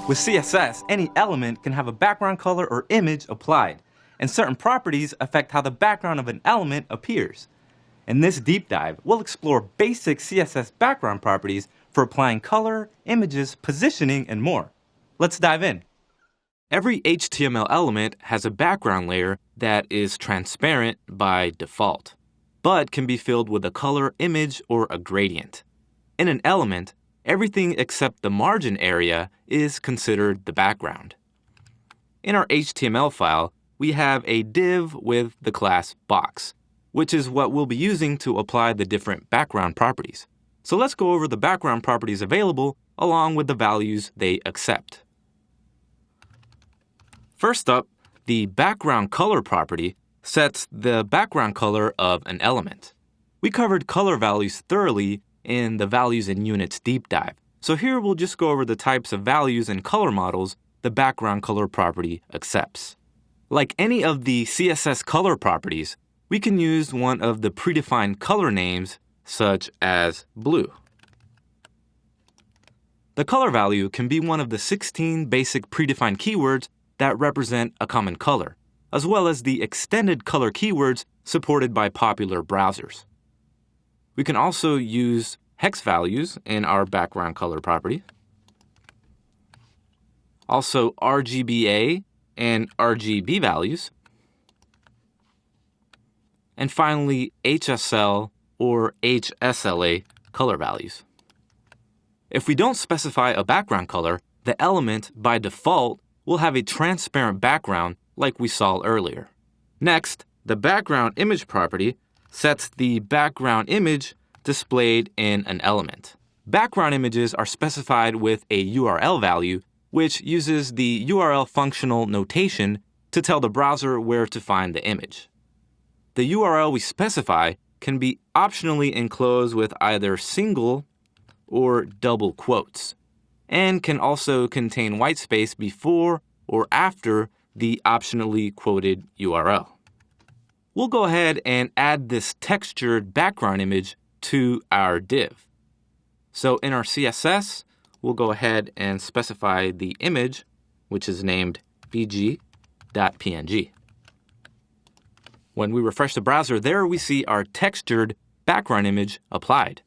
With CSS, any element can have a background color or image applied, and certain properties affect how the background of an element appears. In this deep dive, we'll explore basic CSS background properties for applying color, images, positioning, and more. Let's dive in. Every HTML element has a background layer that is transparent by default, but can be filled with a color, image, or a gradient. In an element, everything except the margin area is considered the background. In our HTML file, we have a div with the class box, which is what we'll be using to apply the different background properties. So let's go over the background properties available along with the values they accept. First up, the background color property sets the background color of an element. We covered color values thoroughly in the Values in Units deep dive. So here we'll just go over the types of values and color models the background color property accepts. Like any of the CSS color properties, we can use one of the predefined color names, such as blue. The color value can be one of the 16 basic predefined keywords that represent a common color, as well as the extended color keywords supported by popular browsers. We can also use hex values in our background color property. Also RGBA and RGB values. And finally, HSL or HSLA color values. If we don't specify a background color, the element, by default, will have a transparent background like we saw earlier. Next, the background image property sets the background image displayed in an element. Background images are specified with a URL value, which uses the URL functional notation to tell the browser where to find the image. The URL we specify can be optionally enclosed with either single or double quotes, and can also contain white space before or after the optionally quoted URL. We'll go ahead and add this textured background image to our div. So in our CSS, we'll go ahead and specify the image, which is named bg.png. When we refresh the browser, there we see our textured background image applied.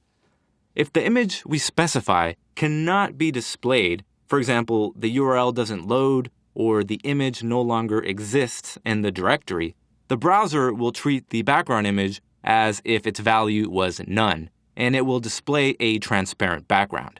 If the image we specify cannot be displayed, for example, the URL doesn't load or the image no longer exists in the directory, the browser will treat the background image as if its value was none, and it will display a transparent background.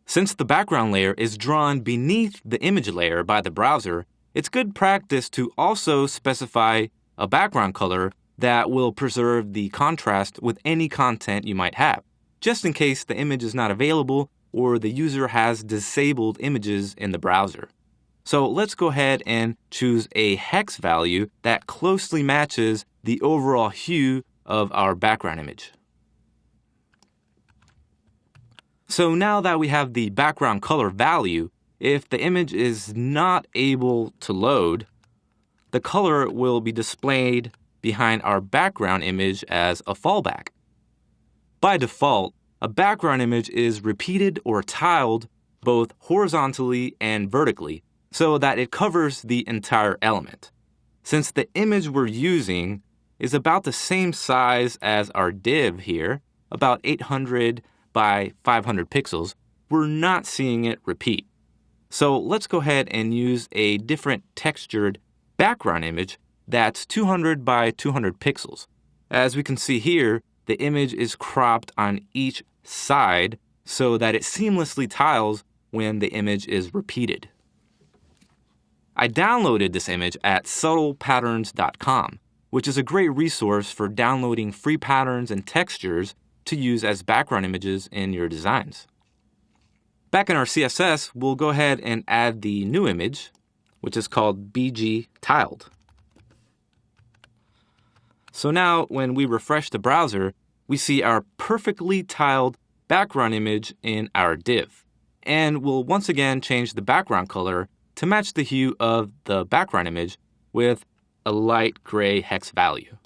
Since the background layer is drawn beneath the image layer by the browser, it's good practice to also specify a background color that will preserve the contrast with any content you might have, just in case the image is not available or the user has disabled images in the browser. So let's go ahead and choose a hex value that closely matches the overall hue of our background image. So now that we have the background color value, if the image is not able to load, the color will be displayed behind our background image as a fallback. By default, a background image is repeated or tiled both horizontally and vertically so that it covers the entire element. Since the image we're using is about the same size as our div here, about 800 by 500 pixels, we're not seeing it repeat. So let's go ahead and use a different textured background image that's 200 by 200 pixels. As we can see here, the image is cropped on each side so that it seamlessly tiles when the image is repeated. I downloaded this image at subtlepatterns.com, which is a great resource for downloading free patterns and textures to use as background images in your designs. Back in our CSS, we'll go ahead and add the new image, which is called BG tiled. So now when we refresh the browser, we see our perfectly tiled background image in our div. And we'll once again change the background color to match the hue of the background image with a light gray hex value.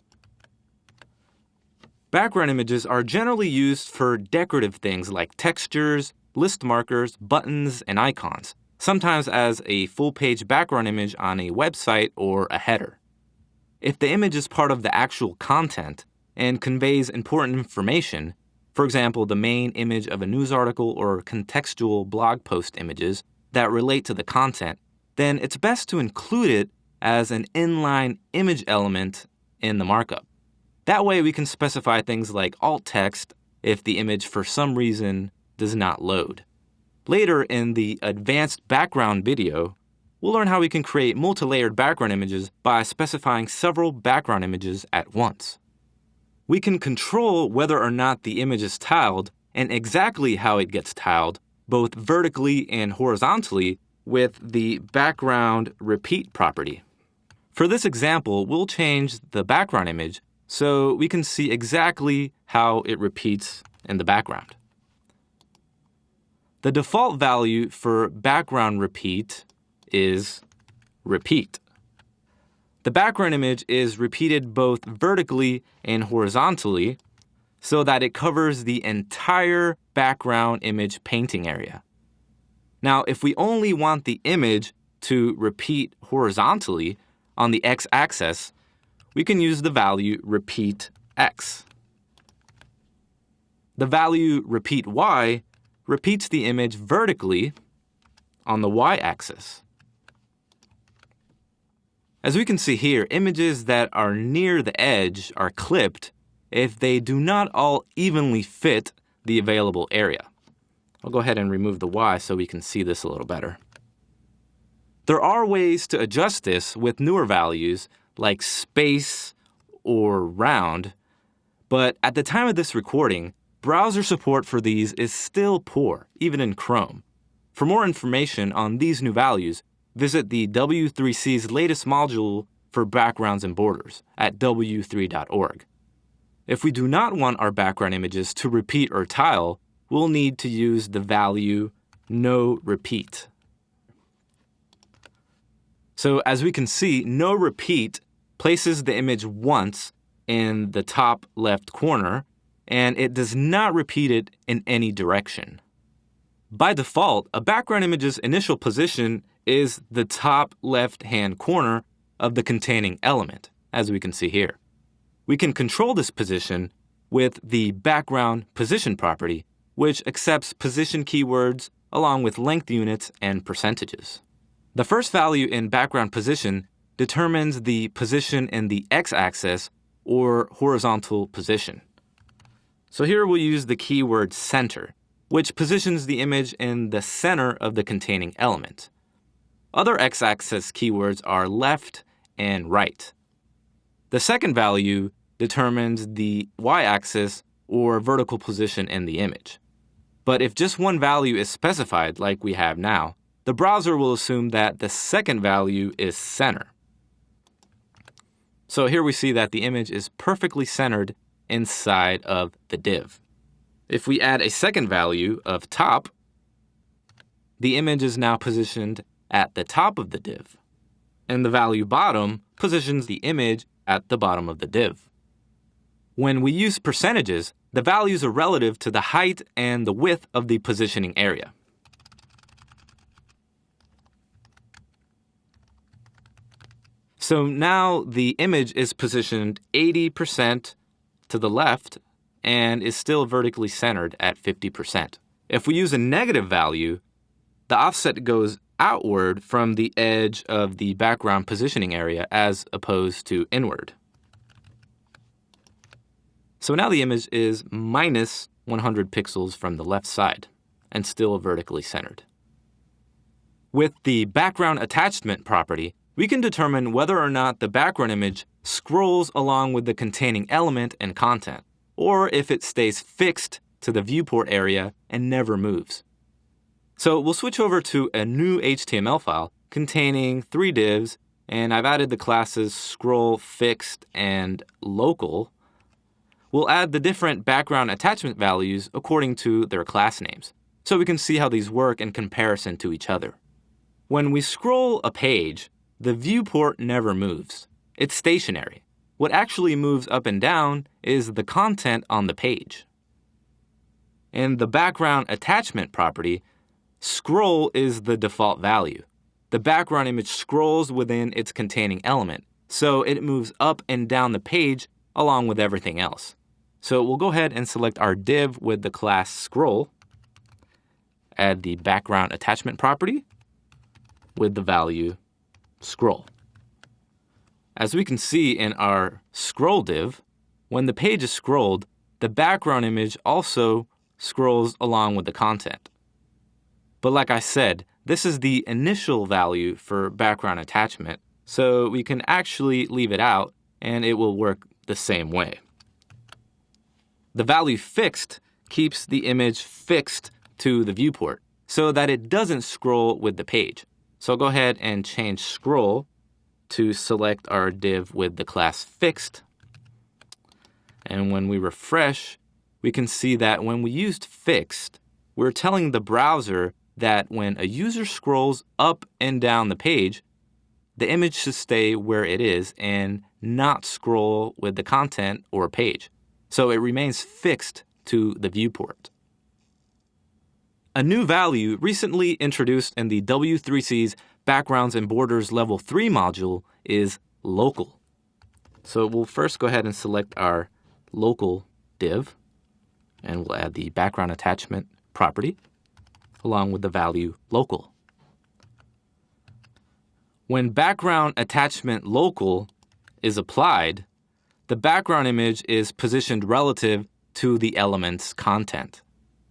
Background images are generally used for decorative things like textures, list markers, buttons, and icons, sometimes as a full-page background image on a website or a header. If the image is part of the actual content and conveys important information, for example, the main image of a news article or contextual blog post images that relate to the content, then it's best to include it as an inline image element in the markup. That way we can specify things like alt text if the image for some reason does not load. Later in the advanced background video, we'll learn how we can create multi-layered background images by specifying several background images at once. We can control whether or not the image is tiled and exactly how it gets tiled, both vertically and horizontally, with the background repeat property. For this example, we'll change the background image so we can see exactly how it repeats in the background. The default value for background repeat is repeat. The background image is repeated both vertically and horizontally so that it covers the entire background image painting area. Now, if we only want the image to repeat horizontally on the x-axis, we can use the value repeat x. The value repeat y repeats the image vertically on the y-axis. As we can see here, images that are near the edge are clipped if they do not all evenly fit the available area. I'll go ahead and remove the y so we can see this a little better. There are ways to adjust this with newer values like space or round, but at the time of this recording, browser support for these is still poor, even in Chrome. For more information on these new values, visit the W3C's latest module for backgrounds and borders at w3.org. If we do not want our background images to repeat or tile, we'll need to use the value no repeat. So as we can see, no repeat places the image once in the top left corner, and it does not repeat it in any direction. By default, a background image's initial position is the top left-hand corner of the containing element, as we can see here. We can control this position with the background position property, which accepts position keywords along with length units and percentages. The first value in background position determines the position in the x-axis or horizontal position. So here we'll use the keyword center, which positions the image in the center of the containing element. Other x-axis keywords are left and right. The second value determines the y-axis or vertical position in the image. But if just one value is specified, like we have now, the browser will assume that the second value is center. So here we see that the image is perfectly centered inside of the div. If we add a second value of top, the image is now positioned at the top of the div, and the value bottom positions the image at the bottom of the div. When we use percentages, the values are relative to the height and the width of the positioning area. So now the image is positioned 80% to the left and is still vertically centered at 50%. If we use a negative value, the offset goes outward from the edge of the background positioning area as opposed to inward. So now the image is minus 100 pixels from the left side and still vertically centered. With the background attachment property, we can determine whether or not the background image scrolls along with the containing element and content, or if it stays fixed to the viewport area and never moves. So we'll switch over to a new HTML file containing 3 divs, and I've added the classes scroll, fixed, and local. We'll add the different background attachment values according to their class names, so we can see how these work in comparison to each other. When we scroll a page, the viewport never moves. It's stationary. What actually moves up and down is the content on the page. In the background attachment property, scroll is the default value. The background image scrolls within its containing element, so it moves up and down the page along with everything else. So we'll go ahead and select our div with the class scroll, add the background attachment property with the value scroll. As we can see in our scroll div, when the page is scrolled, the background image also scrolls along with the content. But like I said, this is the initial value for background attachment, so we can actually leave it out and it will work the same way. The value fixed keeps the image fixed to the viewport so that it doesn't scroll with the page. So I'll go ahead and change scroll to select our div with the class fixed. And when we refresh, we can see that when we used fixed, we're telling the browser that when a user scrolls up and down the page, the image should stay where it is and not scroll with the content or page. So it remains fixed to the viewport. A new value recently introduced in the W3C's Backgrounds and Borders Level 3 module is local. So we'll first go ahead and select our local div, and we'll add the background attachment property along with the value local. When background attachment local is applied, the background image is positioned relative to the element's content.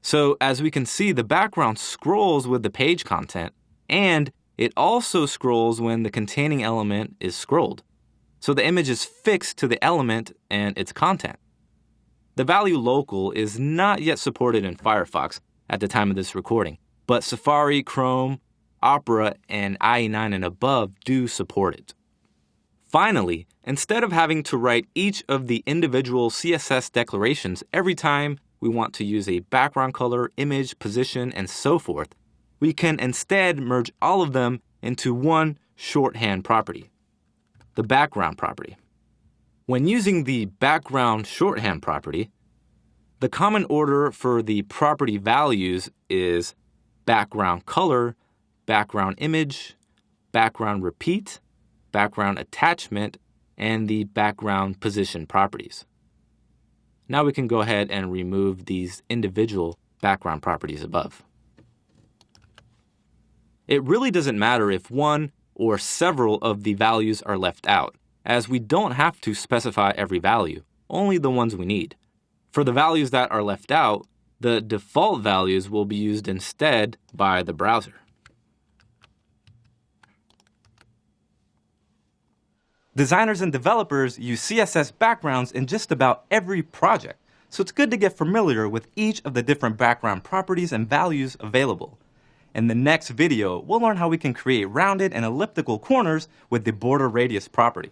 So as we can see, the background scrolls with the page content, and it also scrolls when the containing element is scrolled. So the image is fixed to the element and its content. The value local is not yet supported in Firefox at the time of this recording, but Safari, Chrome, Opera, and IE9 and above do support it. Finally, instead of having to write each of the individual CSS declarations every time we want to use a background color, image, position, and so forth, we can instead merge all of them into one shorthand property, the background property. When using the background shorthand property, the common order for the property values is background color, background image, background repeat, background attachment, and the background position properties. Now we can go ahead and remove these individual background properties above. It really doesn't matter if one or several of the values are left out, as we don't have to specify every value, only the ones we need. For the values that are left out, the default values will be used instead by the browser. Designers and developers use CSS backgrounds in just about every project, so it's good to get familiar with each of the different background properties and values available. In the next video, we'll learn how we can create rounded and elliptical corners with the border radius property.